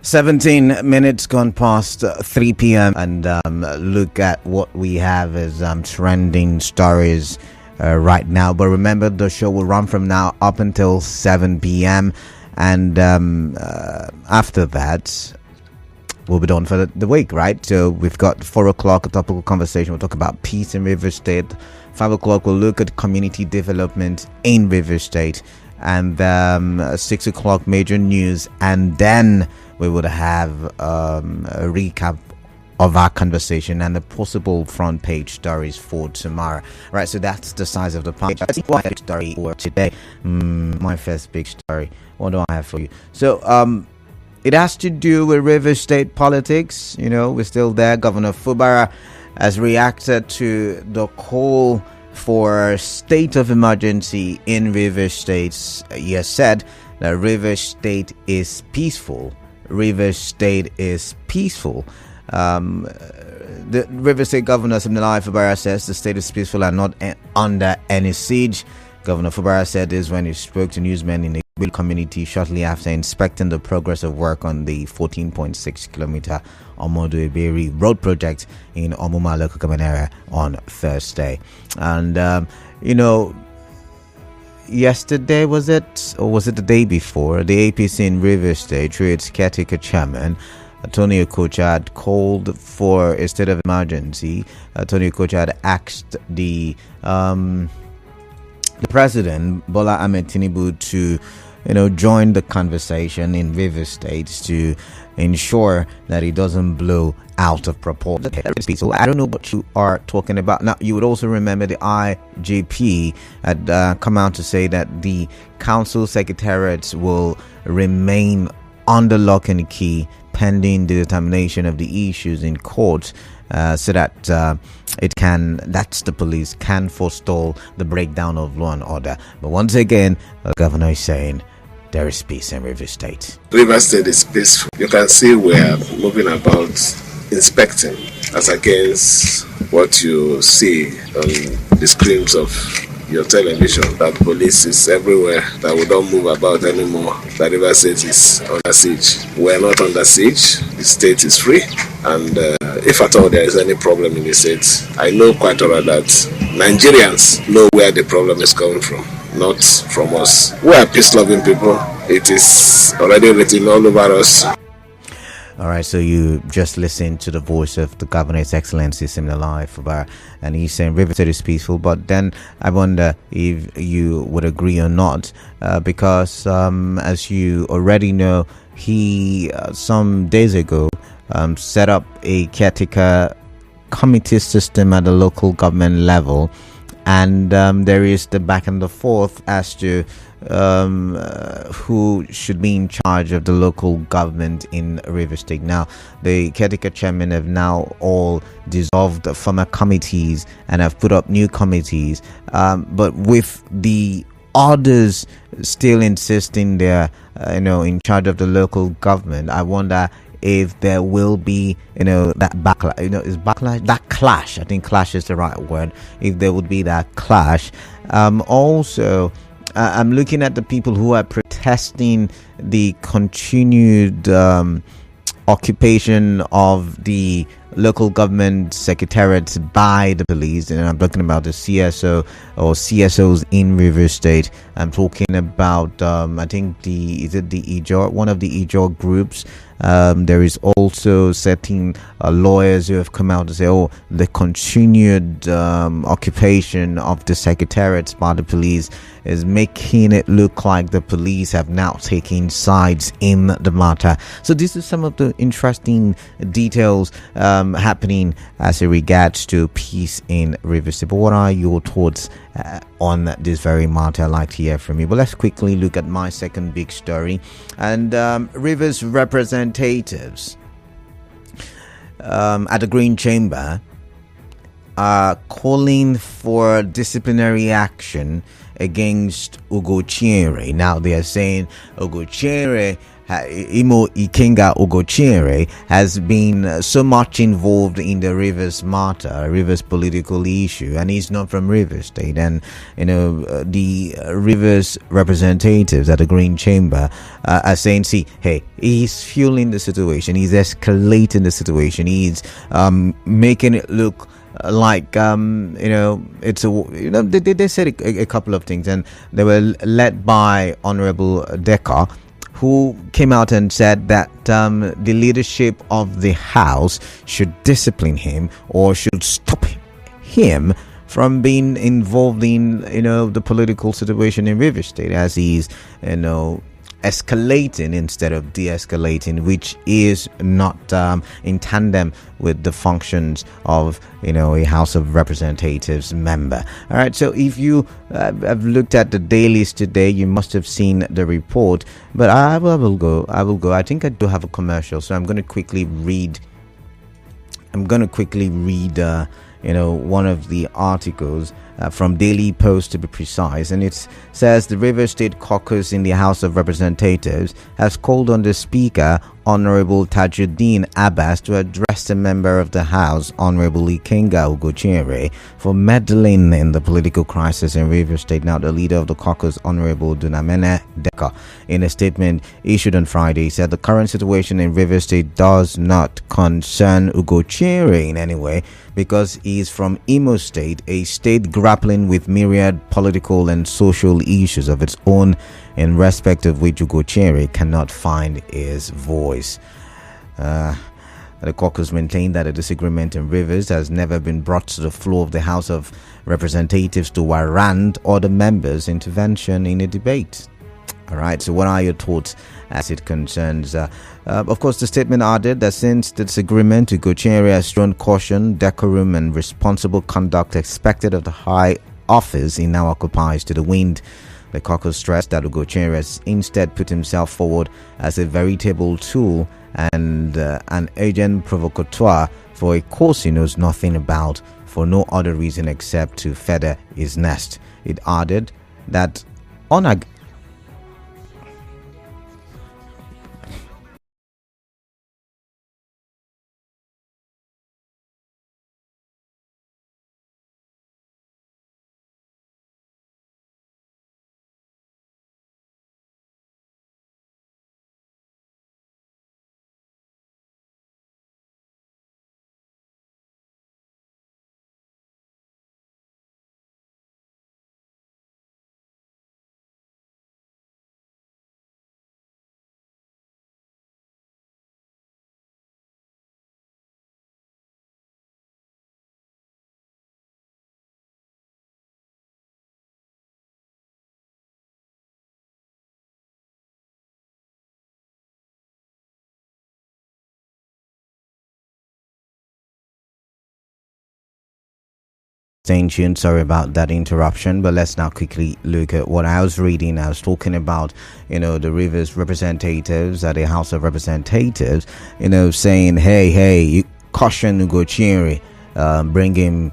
17 minutes gone past 3 p.m. and look at what we have as trending stories right now. But remember, the show will run from now up until 7 p.m. and after that we'll be done for the week, right? So we've got 4 o'clock, a topical conversation. We'll talk about peace in River State. 5 o'clock, we'll look at community development in River State. And 6 o'clock, major news. And then we would have a recap of our conversation and the possible front page stories for tomorrow. Right, so that's the size of the page. I think my big story for today. My first big story. What do I have for you? So, it has to do with River State politics. You know, we're still there. Governor Fubara has reacted to the call for state of emergency in River State. He has said that River State is peaceful. River State is peaceful. The River State Governor Disciplinary Fubara says the state is peaceful and not under any siege. Governor Fubara said this when he spoke to newsmen in the community shortly after inspecting the progress of work on the 14.6 kilometer Omodo Eberi road project in Omuma local government area on Thursday. And yesterday, was it, or was it the day before, the APC in River State, through its caretaker chairman Tony Okocha, had called for a state of emergency. Tony Okocha had asked the president Bola Ahmed Tinubu to join the conversation in River State to ensure that it doesn't blow out of proportion. So I don't know what you are talking about. Now, you would also remember the IGP had come out to say that the council secretariats will remain under lock and key pending the determination of the issues in court, so that that's the police can forestall the breakdown of law and order. But once again, the governor is saying there is peace in River State. River State is peaceful. You can see we're moving about inspecting as against what you see on the screens of your television, that police is everywhere, that we don't move about anymore, that River State is under siege. We're not under siege. The state is free, and if at all there is any problem in the state, I know quite alright that Nigerians know where the problem is coming from, not from us. We are peace-loving people. It is already written all over us. All right, so you just listened to the voice of the Governor, His Excellency Similai Fubara, and he's saying River State is peaceful. But then I wonder if you would agree or not, because as you already know, he some days ago set up a caretaker committee system at the local government level, and there is the back and the forth as to who should be in charge of the local government in River State. Now, the caretaker chairman have now all dissolved former committees and have put up new committees, but with the others still insisting they're in charge of the local government. I wonder if there will be that backlash. Is backlash, that clash, I think clash is the right word, if there would be that clash. Also, I'm looking at the people who are protesting the continued occupation of the local government secretariats by the police, and I'm talking about the CSO or CSOs in River State. I'm talking about I think the EJOR, one of the EJOR groups. There is also certain lawyers who have come out to say, the continued occupation of the secretariats by the police is making it look like the police have now taken sides in the matter. So this is some of the interesting details happening as it regards to peace in River State. But what are your thoughts on this very matter? I'd like to hear from you. But let's quickly look at my second big story. And Rivers representatives at the Green Chamber are calling for disciplinary action against UgoChinyere. Now they are saying UgoChinyere Imo Ikenga UgoChinyere has been so much involved in the Rivers matter, Rivers political issue, and he's not from Rivers State. And the Rivers representatives at the Green Chamber are saying, see, hey, he's fueling the situation, he's escalating the situation, he's making it look like it's they said a couple of things, and they were led by Honorable Decker, who came out and said that the leadership of the House should discipline him or should stop him from being involved in the political situation in River State, as he's escalating instead of de-escalating, which is not in tandem with the functions of a House of Representatives member. All right, so if you have looked at the dailies today, you must have seen the report, but I will go. I think I do have a commercial, so I'm going to quickly read one of the articles from Daily Post, to be precise, and it says the River State Caucus in the House of Representatives has called on the Speaker, Honorable Tajuddin Abbas, to address the member of the House, Honorable Ikenga UgoChinyere, for meddling in the political crisis in River State. Now, the leader of the caucus, Honorable Dunamene Decker, in a statement issued on Friday, said the current situation in River State does not concern UgoChinyere in any way, because he is from Imo State, a state grappling with myriad political and social issues of its own, in respect of which UgoChinyere cannot find his voice. The caucus maintained that a disagreement in Rivers has never been brought to the floor of the House of Representatives to warrant other members' intervention in a debate. All right, so what are your thoughts as it concerns? Of course, the statement added that since the disagreement, UgoChinyere has thrown caution, decorum, and responsible conduct expected of the high office he now occupies to the wind. The caucus stressed that UgoChinyere has instead put himself forward as a veritable tool and an agent provocateur for a cause he knows nothing about, for no other reason except to feather his nest. It added that staying tuned. Sorry about that interruption, but let's now quickly look at what I was reading. I was talking about the Rivers representatives at the House of Representatives saying, hey, caution UgoChinyere, bring him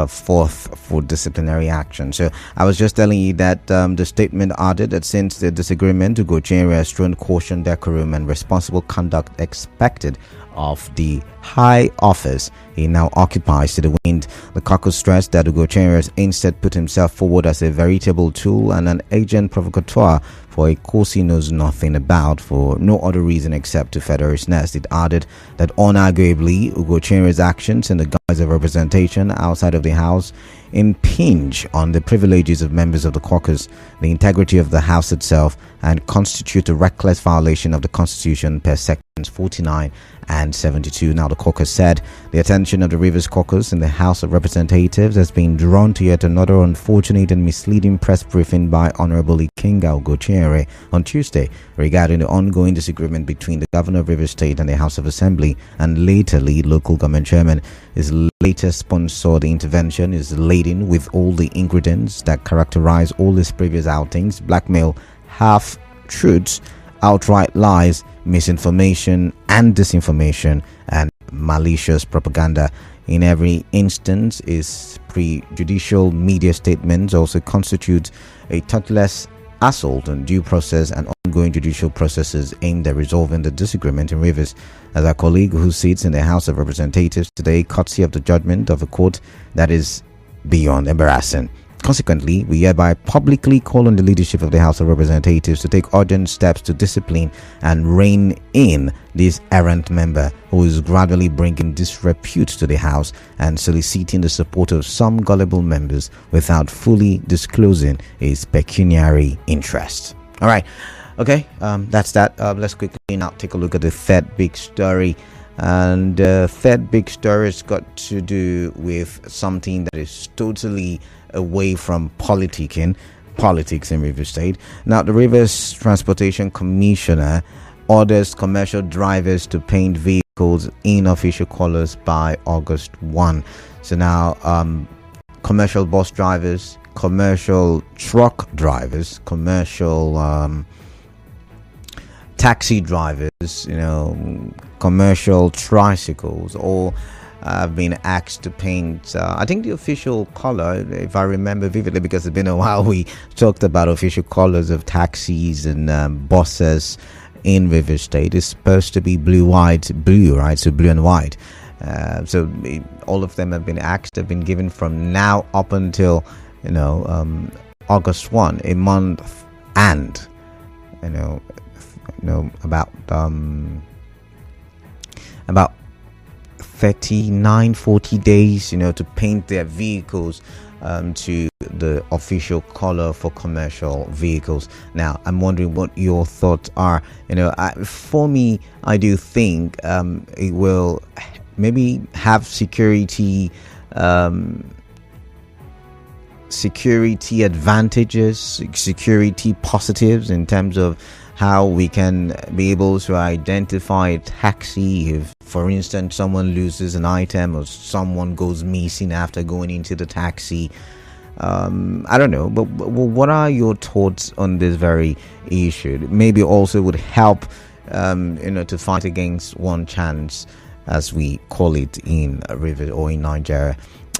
forth for disciplinary action. So I was just telling you that the statement added that since the disagreement, UgoChinyere has thrown caution, decorum, and responsible conduct expected of the high office he now occupies to the wind. The caucus stressed that UgoChinyere has instead put himself forward as a veritable tool and an agent provocateur for a cause he knows nothing about, for no other reason except to feather his nest. It added that unarguably UgoChinyere's actions in the guise of representation outside of the House impinge on the privileges of members of the caucus, the integrity of the House itself, and constitute a reckless violation of the Constitution per sections 49 and 72. Now, the caucus said the attention of the Rivers caucus in the House of Representatives has been drawn to yet another unfortunate and misleading press briefing by Honorable Ikenga UgoChinyere on Tuesday regarding the ongoing disagreement between the Governor of Rivers State and the House of Assembly and later lead local government chairman. His latest sponsored intervention is laden with all the ingredients that characterize all his previous outings: blackmail, half-truths, outright lies, misinformation and disinformation, and malicious propaganda. In every instance, his prejudicial media statements also constitute a thoughtless assault on due process and ongoing judicial processes aimed at resolving the disagreement in Rivers. As our colleague who sits in the House of Representatives today, courtesy of the judgment of a court that is beyond embarrassing. Consequently, we hereby publicly call on the leadership of the House of Representatives to take urgent steps to discipline and rein in this errant member who is gradually bringing disrepute to the House and soliciting the support of some gullible members without fully disclosing his pecuniary interest. All right. Okay, that's that. Let's quickly now take a look at the third big story. And the third big story has got to do with something that is totally away from politics in Rivers State. Now, the Rivers Transportation Commissioner orders commercial drivers to paint vehicles in official colors by August 1. So now, commercial bus drivers, commercial truck drivers, commercial taxi drivers, commercial tricycles, all have been asked to paint I think the official color, if I remember vividly, because it's been a while we talked about official colors of taxis and buses in River State. It's supposed to be blue, right? So blue and white. So all of them have been asked, have been given from now up until August 1, a month, and about 40 days to paint their vehicles to the official color for commercial vehicles. Now, I'm wondering what your thoughts are. For me, I do think it will maybe have security advantages, security positives in terms of how we can be able to identify a taxi if, for instance, someone loses an item or someone goes missing after going into the taxi. I don't know, but what are your thoughts on this very issue? Maybe also would help, to fight against one chance, as we call it in Rivers or in Nigeria.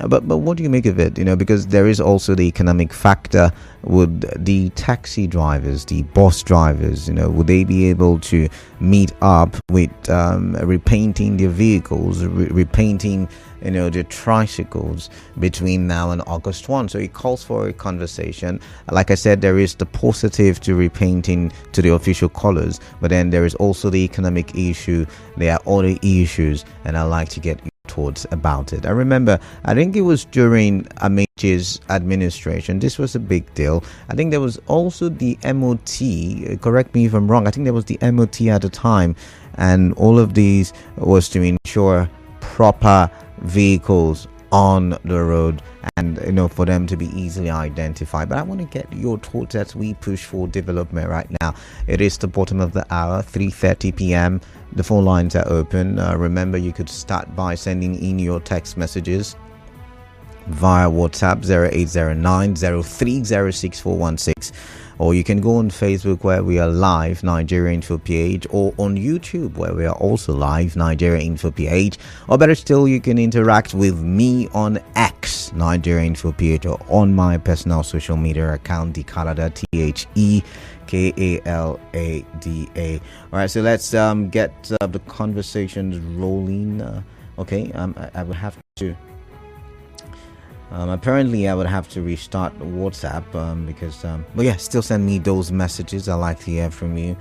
But what do you make of it? Because there is also the economic factor. Would the taxi drivers, the bus drivers, would they be able to meet up with repainting their vehicles, repainting, the tricycles between now and August 1? So it calls for a conversation. Like I said, there is the positive to repainting to the official colors, but then there is also the economic issue. There are other issues, and I'd like to get thoughts about it. I remember, I think it was during Amaechi's administration, this was a big deal. I think there was also the MOT, correct me if I'm wrong, I think there was the MOT at the time, and all of these was to ensure proper vehicles on the road and for them to be easily identified. But I want to get your thoughts as we push for development right now. It is the bottom of the hour, 3:30 p.m. The phone lines are open. Remember, you could start by sending in your text messages via WhatsApp 0809-0306416, or you can go on Facebook where we are live, Nigeria Info PH, or on YouTube where we are also live, Nigeria Info PH, or better still, you can interact with me on X, Nigeria Info PH, or on my personal social media account, Dekalada, TheKalada. All right, so let's get the conversations rolling. Okay, I would have to apparently I would have to restart WhatsApp because but yeah, still send me those messages. I like to hear from you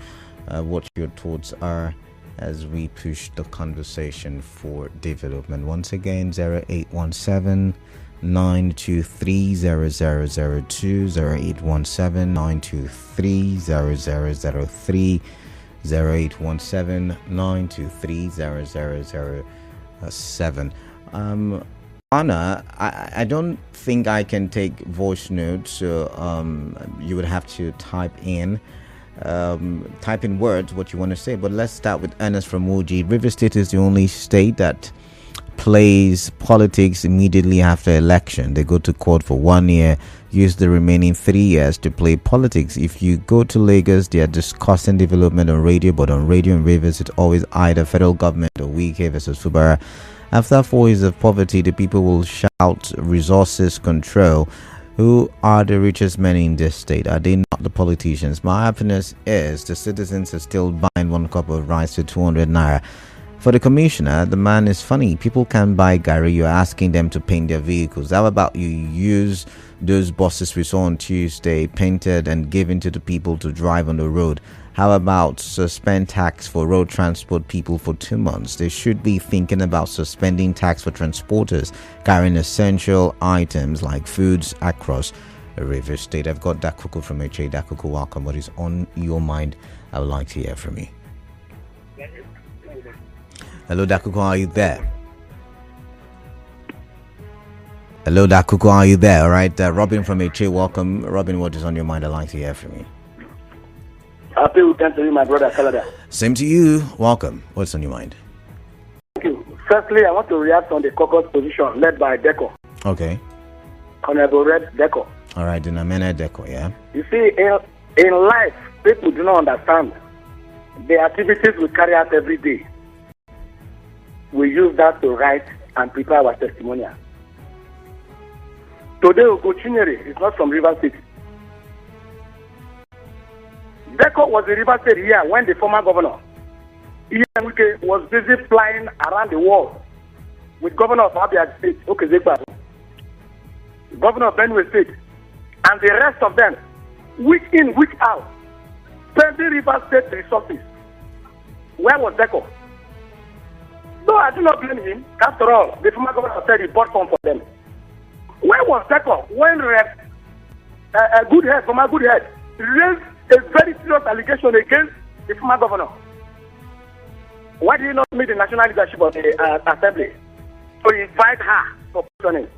what your thoughts are as we push the conversation for development. Once again, 0817 923 0002, 0817 923 0003, 0817 923 0007. Anna, I don't think I can take voice notes, so you would have to type in words what you want to say. But let's start with Ernest from Oji. River State is the only state that plays politics immediately after election. They go to court for 1 year, use the remaining 3 years to play politics. If you go to Lagos, they are discussing development on radio, but on radio and Rivers, it's always either federal government or Wike versus Fubara. After 4 years of poverty, the people will shout resources control. Who are the richest men in this state? Are they not the politicians? My happiness is the citizens are still buying 1 cup of rice to 200 naira. For the commissioner, the man is funny. People can buy Gary. You're asking them to paint their vehicles. How about you use those buses we saw on Tuesday, painted and given to the people to drive on the road? How about suspend tax for road transport people for 2 months? They should be thinking about suspending tax for transporters carrying essential items like foods across the river state. I've got Dakuku from HA. Dakuku, welcome. What is on your mind? I would like to hear from you. Hello, Dakuku, are you there? Hello, Dakuku, are you there? All right, Robin from HA, welcome. Robin, what is on your mind? I'd like to hear from you. Happy weekend to you, my brother, Canada. Same to you. Welcome. What's on your mind? Thank you. Firstly, I want to react on the caucus position led by Deco. Okay. Honorable Red Deco. All right, then Amena Deco, yeah? You see, in life, people do not understand the activities we carry out every day. We use that to write and prepare our testimonial. Today, UgoChinyere is not from River State. Deco was in River State here when the former governor, Ian Wike, was busy flying around the world with governor of Abia State, Okezekwa, governor of Benue State, and the rest of them, week in, week out, spending River State resources. Where was Deco? No, I do not blame him. After all, the former governor said he bought some for them. Where was Deco when a good head, from a good head, raised a very serious allegation against the former governor? Why did he not meet the national leadership of the assembly to invite her for questioning?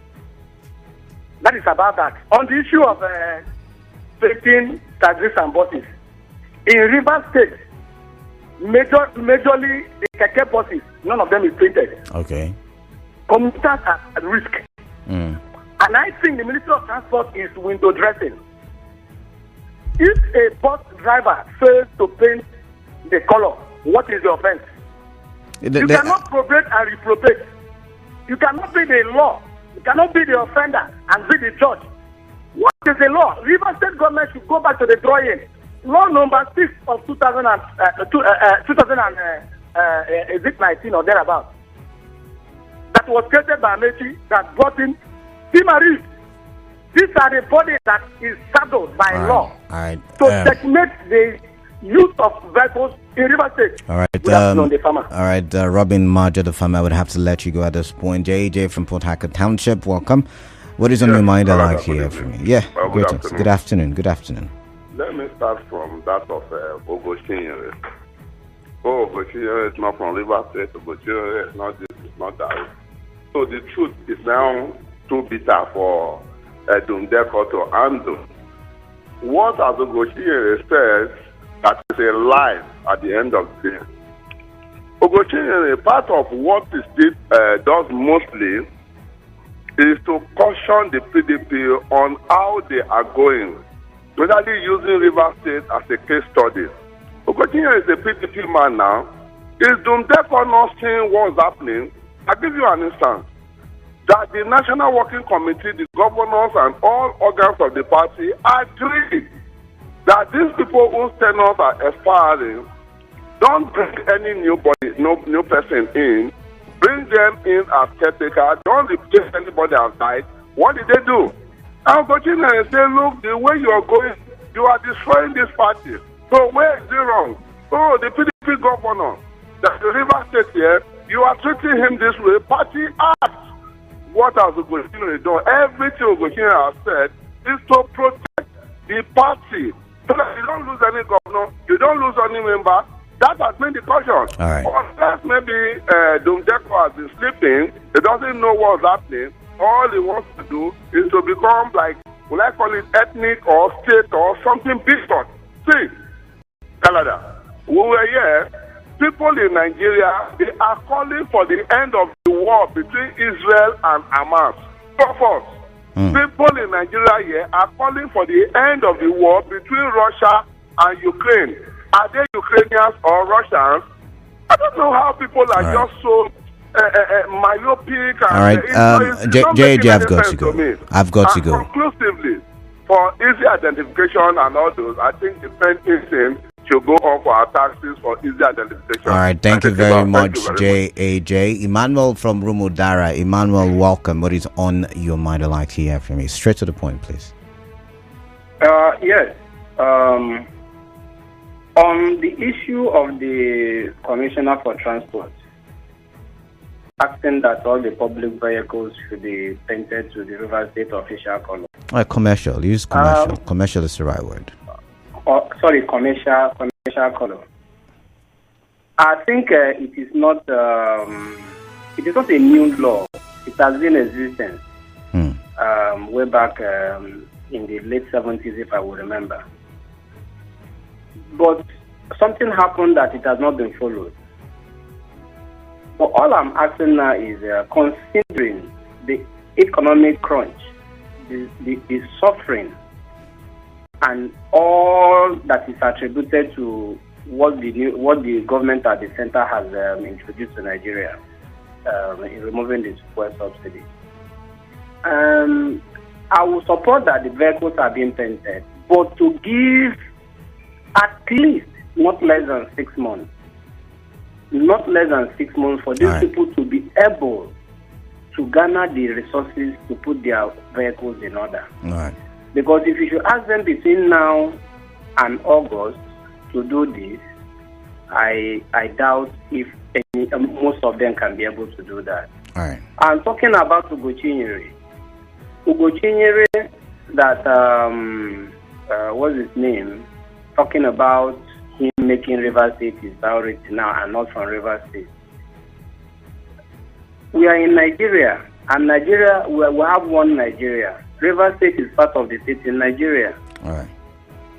That is about that. On the issue of taking taxis and buses, in River State, majorly the keke buses, none of them is painted. Okay. Commuters are at risk. And I think the Ministry of Transport is window dressing. If a bus driver fails to paint the color, what is the offense? You cannot probate and reprobate. You cannot be the law. You cannot be the offender and be the judge. What is the law? River State government should go back to the drawing. Law number 6 of 2019 or thereabout. That was created by Mechi that brought in Timari. These are the bodies that is saddled by law to checkmate the use of vehicles in River State. All right, Robin Marja, the farmer, I would have to let you go at this point. JJ from Port Harcourt Township, welcome. What is on your mind? I'd like to hear from you. Yeah, good afternoon. Good afternoon. Let me start from that of UgoChinyere. UgoChinyere is not from River State. UgoChinyere is not this, it's not that. So the truth is now too bitter for Deco to handle. What as UgoChinyere says, that is a lie at the end of the day. UgoChinyere, part of what the state does mostly is to caution the PDP on how they are going, whether using River State as a case study. UgoChinyere is a PDP man now. Is Deco not seeing what's happening? I'll give you an instance. That the National Working Committee, the governors, and all organs of the party agree that these people whose tenures are expiring, don't bring any new person in, bring them in as caretaker, don't replace anybody outside. What did they do? Now UgoChinyere say, look, the way you are going, you are destroying this party. So where is it wrong? Oh, the PDP governor, that the River State here, you are treating him this way. Party act. What has UgoChinyere done? Everything UgoChinyere has said is to protect the party. So that you don't lose any governor, you don't lose any member. That has been the caution. All right. Unless maybe Deco has been sleeping, he doesn't know what's happening. All he wants to do is to become like, will I call it ethnic or state or something bigger. See, Canada, we were here. People in Nigeria, they are calling for the end of the war between Israel and Hamas. So people in Nigeria here are calling for the end of the war between Russia and Ukraine. Are they Ukrainians or Russians? I don't know how people are just so myopic. All right, JJ, I've got to go. I've got to go. Conclusively, for easy identification and all those, I think the pension thing should go on for our taxes for easy identification. All right, thank you very much, JAJ. Emmanuel from Rumudara. Emmanuel, welcome. What is on your mind? I'd like to hear from you. Straight to the point, please. Yes. On the issue of the Commissioner for Transport, asking that all the public vehicles should be painted to the River State official color. Commercial. Use commercial. Commercial is the right word. Commercial color. I think it is not a new law. It has been in existence way back in the late 70s, if I would remember. But something happened that it has not been followed. But all I'm asking now is considering the economic crunch, the suffering, and all that is attributed to what the government at the center has introduced to Nigeria in removing the fuel subsidy. I will support that the vehicles are being painted, but to give at least not less than 6 months. Not less than 6 months for these people to be able to garner the resources to put their vehicles in order. Because if you should ask them between now and August to do this, I doubt if most of them can be able to do that. I'm talking about UgoChinyere. UgoChinyere, that what's his name? Talking about him making River State his priority now and not from River State. We are in Nigeria, and Nigeria, we have one Nigeria. River State is part of the state in Nigeria.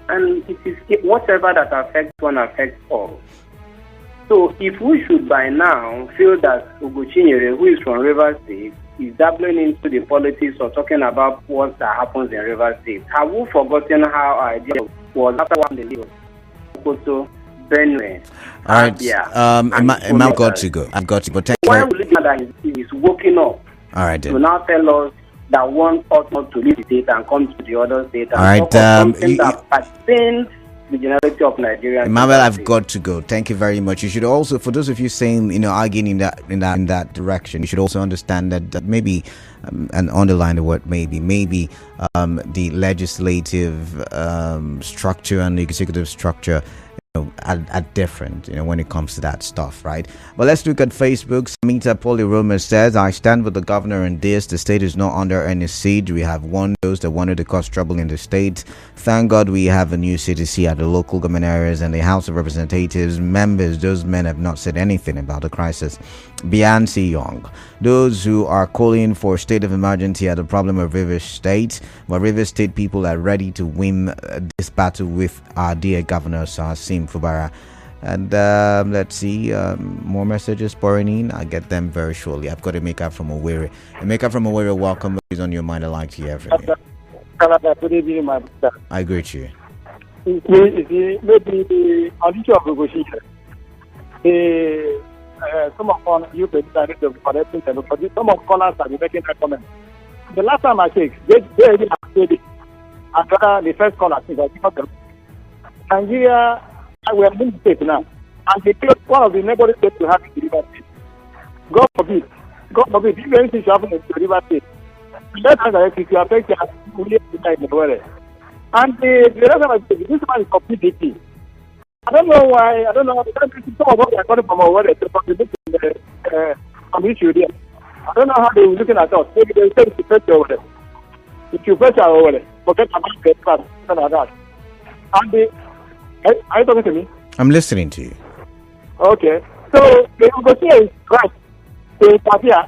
And it is whatever that affects one affects all. So if we should by now feel that UgoChinyere, who is from River State, is dabbling into the politics or talking about what that happens in River State, have we forgotten how our idea was after one the league of Benue? All right, I've got to go. Why will it be that he's waking up to now tell us that one ought not to leave the state and come to the other state and talk about something that pertains the generality of Nigeria? Emmanuel, I've got to go. Thank you very much. You should also, for those of you saying, arguing in that direction, you should also understand that maybe, and underline the word maybe, the legislative structure and the executive structure are different, when it comes to that stuff, right? But let's look at Facebook. Samita Polyroma says, I stand with the governor in this. The state is not under any siege. We have warned those that wanted to cause trouble in the state. Thank God we have a new CTC at the local government areas and the House of Representatives members. Those men have not said anything about the crisis. Beyonce Young, those who are calling for a state of emergency are the problem of Rivers State, but Rivers State people are ready to win this battle with our dear governor, Sim Fubara. And let's see, more messages pouring in. I'll get them very shortly. I've got Emeka from Owerri. Emeka from Owerri, welcome. What is on your mind? I'd like to hear from you. Good evening, my brother. I greet you. Maybe on the issue of UgoChinyere, some of you decided to correct things, but some of scholars are making that comment. The last time I checked, they already said it. After the first caller, I think Nigeria, we are in the state now, and they chose one of the neighboring states to have the River State. God forbid, if anything should happen in the River State, that has to affect the and the rest of the this man is completely. I don't know why. Some of what are coming from over there to contribute to the issue there. I don't know how they were looking at us. Maybe they say it's pressure over there. If you pressure over there, forget about the class, something like that. And are you talking to me? I'm listening to you. Okay. So the UgoChinyere is right. So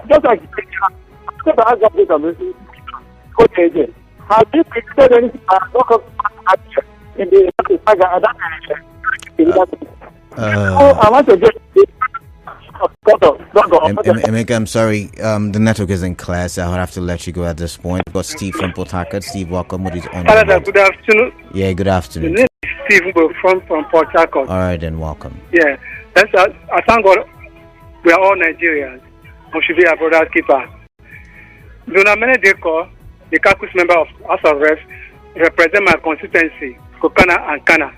just like have you predicted anything in the I want to get Emeka, I'm sorry, the network isn't clear, so I'll have to let you go at this point. I've got Steve from Port Harcourt. Steve, welcome. What is on? Good afternoon. Yeah, good afternoon. The name is Steve from Port Harcourt. All right, then welcome. Yeah, I thank God we are all Nigerians. should be a brother's keeper. Dona Menedeko, the caucus member of House of Reps, represent my constituency, Kokana and Kana.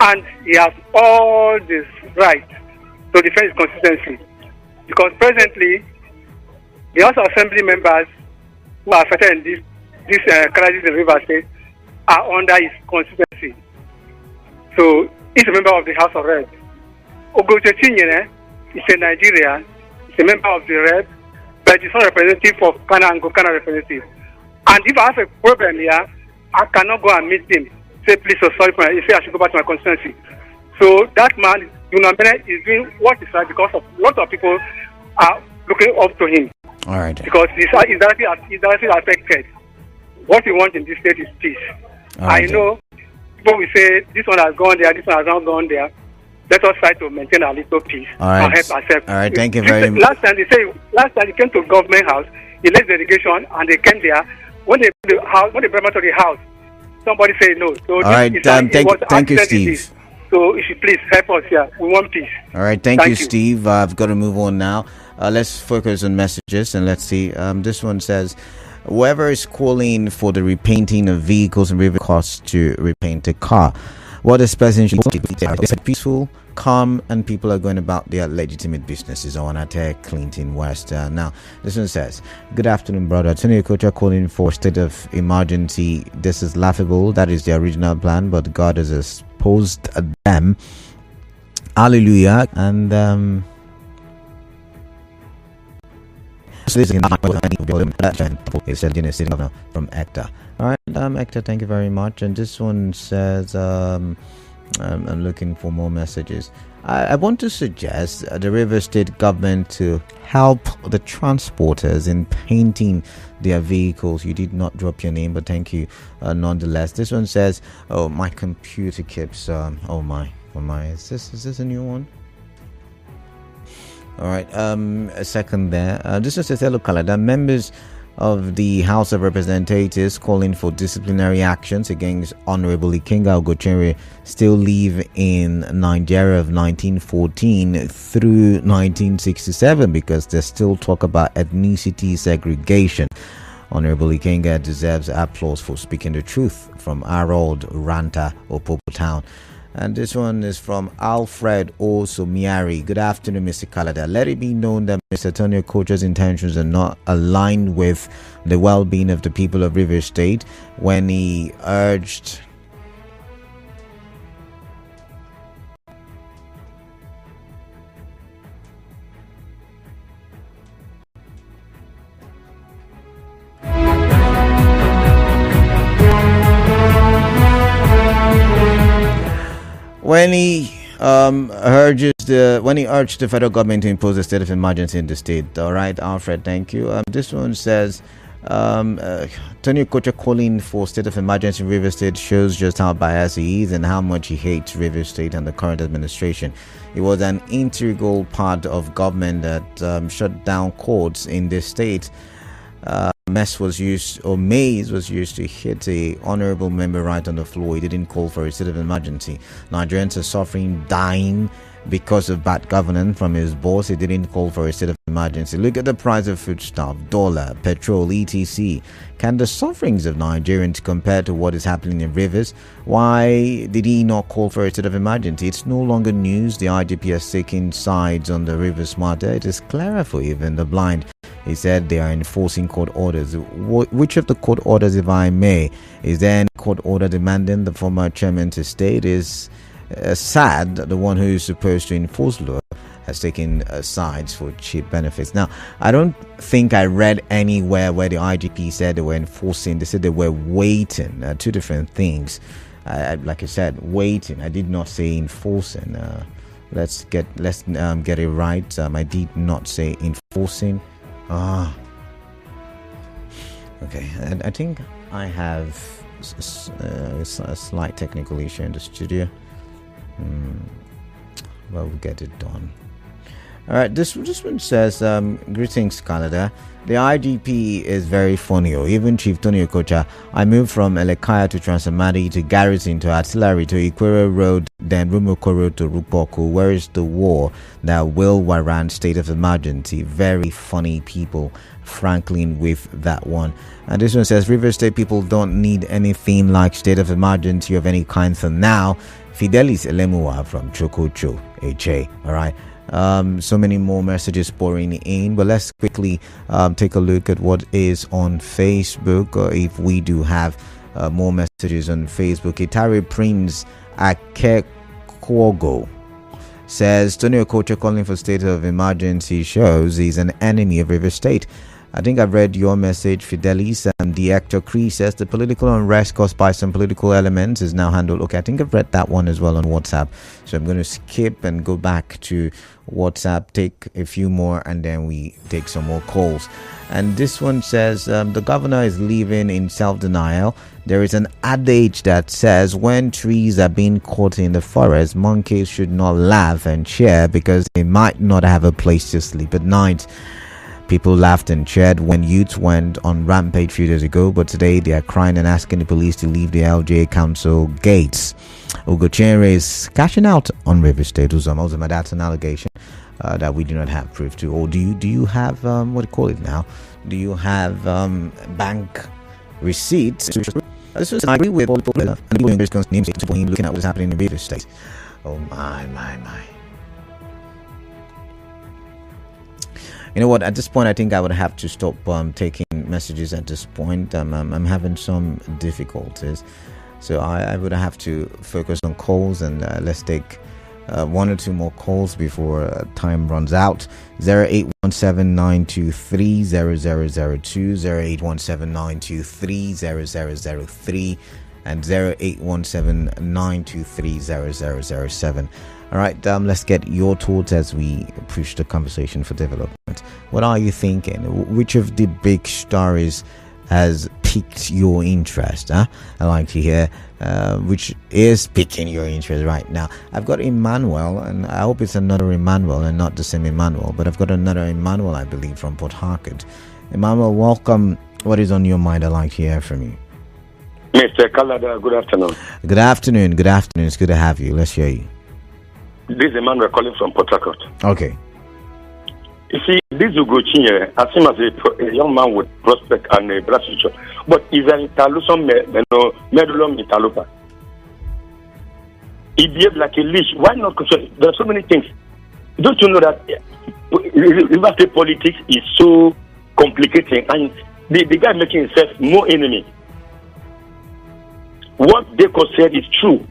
And he has all this right to defend his constituency. Because presently, the House of Assembly members who are affected in this crisis in Rivers State are under his constituency. So he's a member of the House of Reps. UgoChinyere is a Nigerian, he's a member of the Reps, but he's not representative of Kana and Gokana representative. And if I have a problem here, I cannot go and meet him. Say, please, so sorry, he say I should go back to my constituency. So that man, is doing what is right because of a lot of people are looking up to him. All right. Because he's directly affected. What we want in this state is peace. I know people will say this one has gone there, this one has not gone there. Let us try to maintain a little peace and help ourselves. All right, thank you very much. Last time he came to government house, he led the delegation and they came there. When they brought him to the house, somebody said no. So all right, thank you, Steve. So if you please help us here, we want peace. All right, thank you, Steve. I've got to move on now. Let's focus on messages and let's see. This one says, whoever is calling for the repainting of vehicles and river costs to repaint a car, what this person should do is peaceful, calm, and people are going about their legitimate businesses. I want to tell Clinton West. Now, this one says, good afternoon, brother. Tony Okocha calling for state of emergency. This is laughable. That is the original plan, but God has exposed them. Hallelujah. And it's from Hector. All right, Hector, thank you very much. And this one says, I'm looking for more messages. I want to suggest the River State government to help the transporters in painting their vehicles. You did not drop your name, but thank you nonetheless. This one says, oh, my computer keeps oh my, is this a new one? All right, a second there. This is a fellow Canada. Members of the House of Representatives calling for disciplinary actions against Honorable Ikenga UgoChinyere still live in Nigeria of 1914 through 1967 because they still talk about ethnicity segregation. Honorable Ikenga deserves applause for speaking the truth. From Harold Ranta, Opopo Town. And this one is from Alfred Osomiari. Good afternoon, Mr. Kalada. Let it be known that Mr. Tony Okocha's intentions are not aligned with the well-being of the people of Rivers State when he urged when he urged the federal government to impose a state of emergency in the state. All right, Alfred, thank you. This one says, Tony Okocha calling for state of emergency in Rivers State shows just how biased he is and how much he hates Rivers State and the current administration. It was an integral part of government that shut down courts in this state. Mace was used to hit a honorable member right on the floor. He didn't call for a state of emergency. Nigerians are suffering, dying because of bad governance from his boss. He didn't call for a state of emergency. Look at the price of foodstuff, dollar, petrol, etc. Can the sufferings of Nigerians compare to what is happening in Rivers? Why did he not call for a state of emergency? It's no longer news. The IGP has taken sides on the Rivers matter. It is clearer for even the blind. He said they are enforcing court orders. Which of the court orders, if I may? Is there any court order demanding the former chairman to stay? It is sad that the one who is supposed to enforce law has taken sides for cheap benefits. Now, I don't think I read anywhere where the IGP said they were enforcing. They said they were waiting. Two different things. Like I said, waiting. I did not say enforcing. Let's get it right. I did not say enforcing. Okay, and I think I have a slight technical issue in the studio. Well, we'll get it done. All right, this one says, greetings, Canada. The IGP is very funny. Or even Chief Tony Okocha, I moved from Elekaya to Transamadi to Garrison to Artillery to Ikwere Road, then Rumoko Road to Rupoku. Where is the war that will warrant state of emergency? Very funny people, Franklin, with that one. And this one says, River State people don't need anything like state of emergency of any kind for now. Fidelis Elemua from Chokocho, HA. All right. So many more messages pouring in, but let's quickly take a look at what is on Facebook, or if we do have more messages on Facebook. Itari Prince Akekwogo says Tony Okocha calling for state of emergency shows he's an enemy of River State. I think I've read your message, Fidelis. The actor Cree says the political unrest caused by some political elements is now handled. Okay, I think I've read that one as well on WhatsApp. So I'm going to skip and go back to WhatsApp, take a few more, and then we take some more calls. And this one says the governor is living in self-denial. There is an adage that says when trees are being caught in the forest, monkeys should not laugh and cheer because they might not have a place to sleep at night. People laughed and cheered when youths went on rampage a few days ago, but today they are crying and asking the police to leave the LGA council gates. UgoChinyere is cashing out on River State. Uzoma, that's an allegation that we do not have proof to. Or do you have, what do you call it now? Do you have bank receipts? This was, I agree with all the people in this names looking at what's happening in River State. Oh my. You know what? At this point, I think I would have to stop taking messages at this point. I'm having some difficulties, so I would have to focus on calls, and let's take one or two more calls before time runs out. 0817-923-0002, 0817-923-0003, and 0817-923-0007. All right, let's get your thoughts as we push the conversation for development. What are you thinking? Which of the big stories has piqued your interest? I like to hear which is piquing your interest right now. I've got Emmanuel, and I hope it's another Emmanuel and not the same Emmanuel, but I've got another Emmanuel, I believe, from Port Harcourt. Emmanuel, welcome. What is on your mind? I'd like to hear from you. Mr. Kalada, good afternoon. Good afternoon. It's good to have you. Let's hear you. This is Emmanuel calling from Port Harcourt. Okay. You see, this UgoChinyere, I seem as a young man with prospect and a bright future, but he's an Italuson medulum Italupa. He behaved like a leash. Why not? There are so many things. Don't you know that River State politics is so complicated, and the guy making himself more enemy. What they said is true.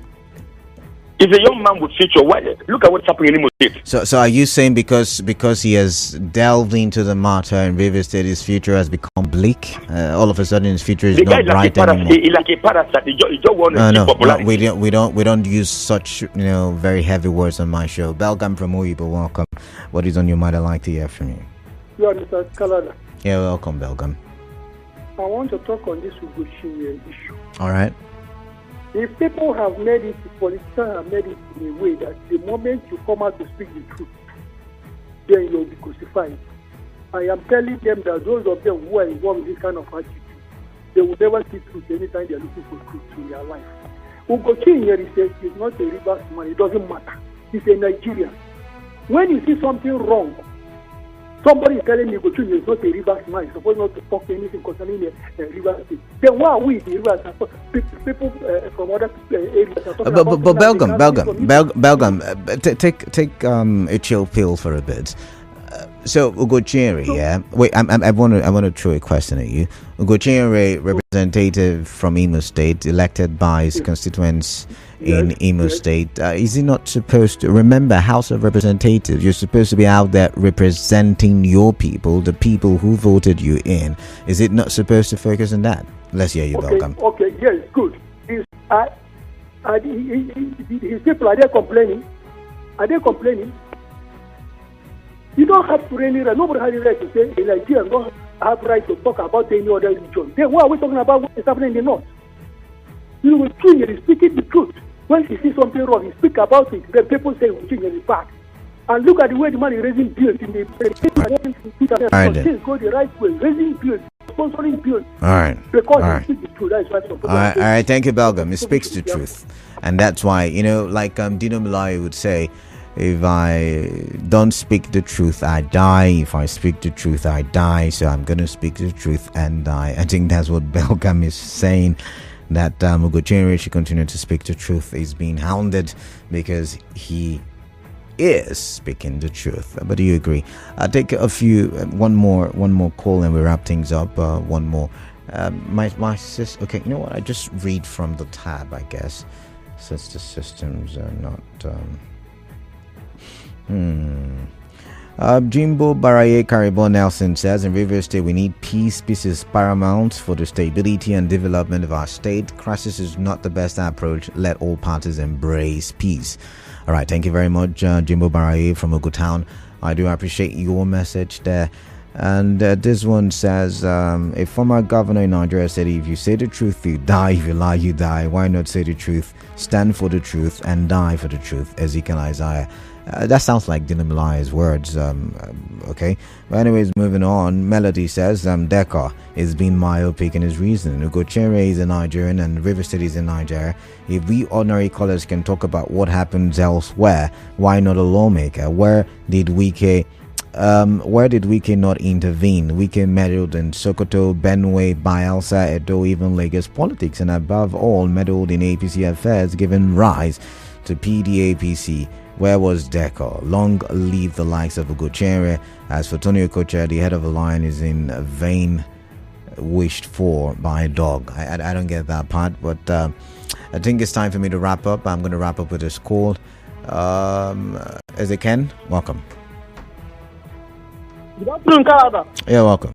If a young man with future, why? Look at what's happening in Imo State. So are you saying because he has delved into the matter in River State, his future has become bleak? All of a sudden, his future is not bright anymore. He's like a parasite. He just want to popularity. No, we don't use such very heavy words on my show. Belgam from Uyibo, welcome. What is on your mind? I'd like to hear from you. You are Mr. Kalada. Yeah, welcome, Belgam. I want to talk on this UgoChinyere issue. All right. If people have made it, politicians have made it in a way that the moment you come out to speak the truth, then you'll be crucified. I am telling them that those of them who are involved in this kind of attitude, they will never see truth anytime they are looking for truth in their life. UgoChinyere says he's not a Rivers man, it doesn't matter. He's a Nigerian. When you see something wrong, somebody is telling me UgoChinyere is not a Rivers man, he's supposed not to talk anything concerning the Rivers State. Then why are we the Rivers? People from other areas are talking about... But Belgam, take a chill pill for a bit. So UgoChinyere, yeah. Wait, I want to throw a question at you. UgoChinyere, representative from Imo State, elected by his constituents in Imo State. Is he not supposed to remember House of Representatives? You're supposed to be out there representing your people, the people who voted you in. Is it not supposed to focus on that? Let's hear you, Belgam. Okay, yes, good. His people, are they complaining? You don't have to really, nobody has the right to say a Nigerian don't have right to talk about any other religion. Then why are we talking about what is happening in the north? UgoChinyere is speaking the truth. When he sees something wrong, he speaks about it. Then people say UgoChinyere is bad. And look at the way the man is raising bills in the things go the right way, raising bills, sponsoring bills. All right. Because all right. he speaks the truth. That's why All right. Thank you, Belgium. He speaks the truth. And that's why, like Dino Malai would say, if I don't speak the truth, I die. If I speak the truth, I die. So I'm going to speak the truth and die. I think that's what Belgium is saying, that UgoChinyere should continue to speak the truth. He's being hounded because he is speaking the truth. But do you agree? I'll take one more call and we wrap things up. One more. My sister. Okay, you know what? I just read from the tab, I guess, since the systems are not. Jimbo Baraye Caribou Nelson says, in Rivers State we need peace. Peace is paramount for the stability and development of our state. Crisis is not the best approach. Let all parties embrace peace. All right, thank you very much, Jimbo Baraye from Ogutown. I do appreciate your message there. And this one says, a former governor in Nigeria said, if you say the truth, you die. If you lie, you die. Why not say the truth, stand for the truth, and die for the truth? Ezekiel Isaiah. That sounds like Dino Malai's words. Okay. But anyways, moving on. Melody says, Deka is being myopic in his reasoning. UgoChinyere is a Nigerian and River State is in Nigeria. If we ordinary callers can talk about what happens elsewhere, why not a lawmaker? Where did Wike not intervene? Wike meddled in Sokoto, Benue, Bayelsa, Edo, even Lagos politics, and above all, meddled in APC affairs, giving rise to PDAPC. Where was Deco? Long live the likes of UgoChinyere. As for Tony Okocha, the head of a lion is in vain wished for by a dog. I don't get that part, but I think it's time for me to wrap up. I'm going to wrap up with this call. Is it Ken? Welcome. Good afternoon, Canada. Yeah, welcome.